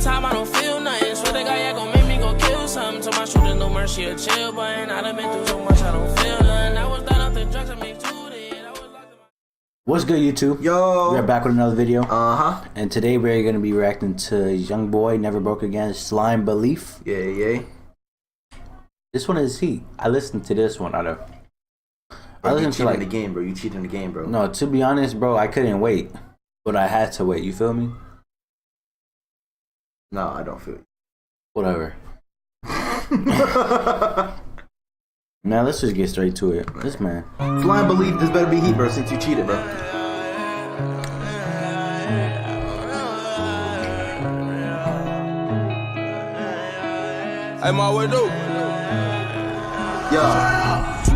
top, I don't feel nothing. Swear the guy, gon' make me go kill something. Told my shooter no mercy or chill button. I done been through so much, I don't feel nothing. I was done off the drugs, I made 2 days. What's good, YouTube? Yo! We're back with another video. Uh-huh. And today we're going to be reacting to Youngboy, Never Broke Again, Slime Belief. Yeah. This one is heat. I listened to this one. I listened to like the game, bro. You cheated in the game, bro. No, to be honest, bro, I couldn't wait. But I had to wait. You feel me? No, I don't feel you. Whatever. Now let's just get straight to it. This man. Slime Belief, this better be heat, bro, since you cheated, bro. Hey, my way do. Yo.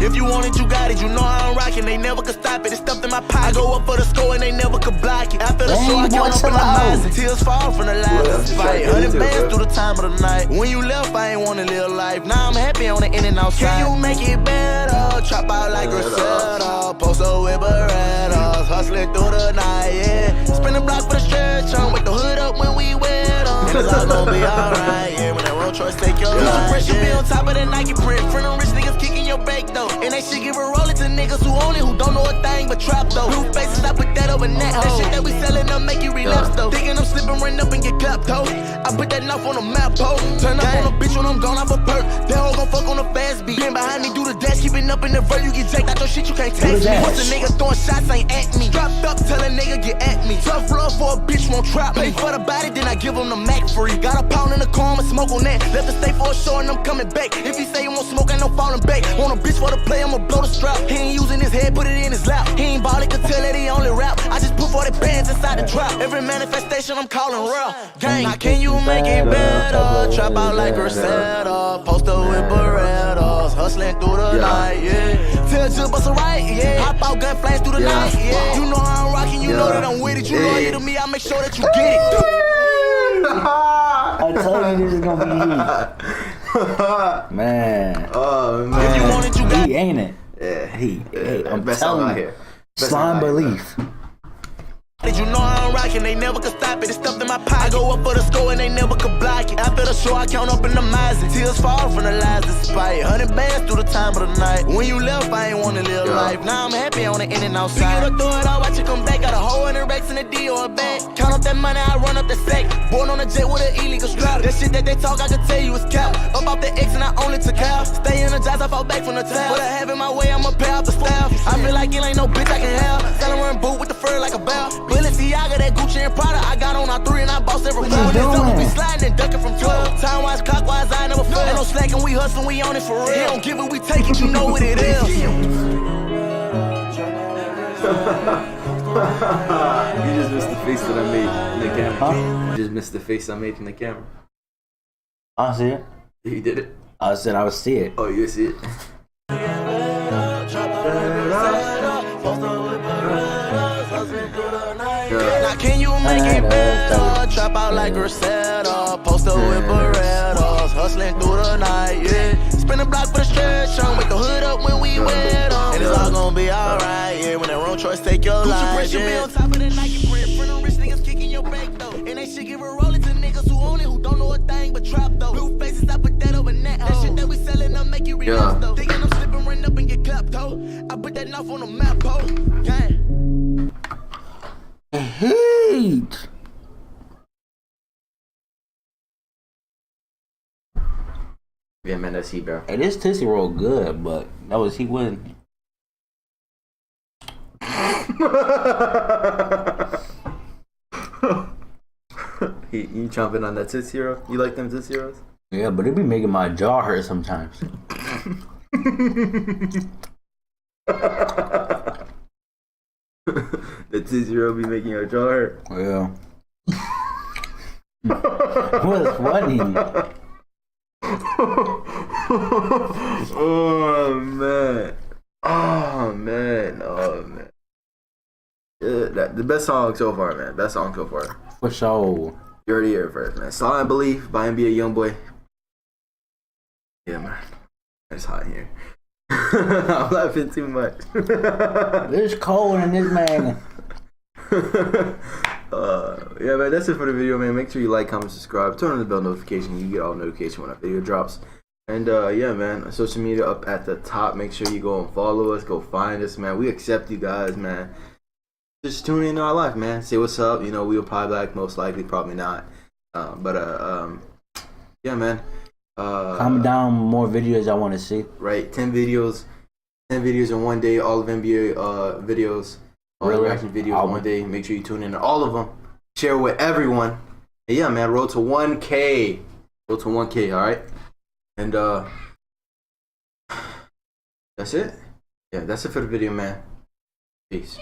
If you want it, you got it. You know I'm rocking. They never could stop it. It's stuffed in my pocket. I go up for the score and they never could block it. After the show, I count up in the eyes and tears fall from the lies. Fight 100 bands through the time of the night. When you left, I ain't wanna live life. Now I'm happy on the in and outside. Can you make it better? Trap out like Griselda. Post up with Berettas. Hustling through the night, yeah. Spin the block for the stretch on. Wake the hood up when we wear them. And it's all gonna be alright, yeah. When that road choice take your life, yeah. Be on top of that Nike print. Friend them rich niggas kicking your bake though. And they shit give a roll it to niggas who own it, who don't know a thing but trap though. Blue faces, I put that over net. That shit that we sellin' up make you relapse though. Thinking I'm slipping, run up and get clapped though. I put that knife on the map though. Turn up on a bitch when I'm gone off a perk. That hoe gon' fuck on the fast beat. Been behind me, do the dash, keeping up in the vert. You get jacked out your shit, you can't text me. Once a nigga throwing shots, ain't at me. Dropped up, tell a nigga get at me. Tough love for a bitch, won't trap me. Pay for the body, then I give him the Mac free. Got a pound in the car, I'ma smoke on that. Left the stay for a show and I'm coming back. If he say he won't smoke, ain't no falling back. Want a bitch for the play, I'ma blow the strap. He ain't using his head, put it in his lap. He ain't ballin', could tell that he only rap. I just put 40 bands inside the trap. Every manifestation I'm calling real. Gang, now can you make it better? Trap out like Griselda. Post up with Berettas. Hustling through the night, yeah. Tell Jill bust a right, yeah. Hop out, gun flames through the night, yeah. You know how I'm rocking, you know that I'm with it. You loyal to me, I make sure that you get it. I told you this is gonna be heat. Man. Oh, man. If you want it, you got He ain't it? Yeah, Hey, I'm best telling out you. here. Slime Belief. You know I'm rocking, they never could stop it. It's stuffed in my pocket. I go up for the score and they never could block it. After the show, I count up in the miles. Tears fall from the lies despite 100 bands through the time of the night. When you left, I ain't wanna live life. Now I'm happy on the in and outside. Pick it up, throw it out, watch it come back. Got a whole 100 racks in the D or a bag. Count up that money, I run up the sack. Born on a jet with an illegal strap. That shit that they talk, I can tell you is cap. Up off the X and I only took out. Stay energized, I fall back from the tab. But I have it my way, I'ma pay out the staff. I feel like it ain't no bitch I can have. Tell run boot with the fur like a bell. Balenciaga, that Gucci and Prada, I got on R3 and I bossed every round. This double be sliding and ducking from 12. Time wise, clockwise, I never fail. Ain't no slacking, we hustlin', we on it for real. He don't give it, we take it, you know what it is. You just missed the face that I made in the camera. Huh? You just missed the face I made in the camera. I see it. You did it? I said I would see it. Oh, you see it? Now can you make it better? Trap out like Griselda. Post up with Berettas. Hustling through the night, yeah. Spin the block for the stretch on. Wake the hood up when we wear them. And it's all gonna be alright, yeah. When that wrong choice take your life, yeah. Be on top of that Nike print. Friend them rich niggas kicking your bake though. And they shit give a roll it to niggas who own it, who don't know a thing but trap though. Blue faces, I put that over net. That shit that we sellin' up make you relapse though. Thinking I'm slipping, run up and get clapped though. I put that knife on the map, though. Gang. Heat. Yeah, man, that's heat, bro. Hey, this Tootsie Roll good, but that was he wouldn't. You chomping on that Tootsie Roll? You like them Tootsie Rolls? Yeah, but it be making my jaw hurt sometimes. The Tootsie Roll be making your jaw hurt? Yeah. What's funny? Oh man. Oh man. Oh man. Yeah, the best song so far, man. Best song so far. For sure. You already heard it first, man. Slime Belief by NBA Youngboy. Yeah, man. It's hot in here. I'm laughing too much. There's cold in this man. Yeah, man, that's it for the video, man. Make sure you like, comment, subscribe, turn on the bell notification. You get all notification when a video drops. And yeah, man, social media up at the top. Make sure you go and follow us. Go find us, man. We accept you guys, man. Just tune into our life, man. Say what's up. You know, we'll probably like, most likely, probably not. Yeah, man. Comment down more videos I want to see. Right, 10 videos in one day. All of NBA videos, all the reaction videos in one day. Make sure you tune in to all of them. Share with everyone. And yeah, man. Road to 1K. Road to 1K. All right. And that's it. Yeah, that's it for the video, man. Peace.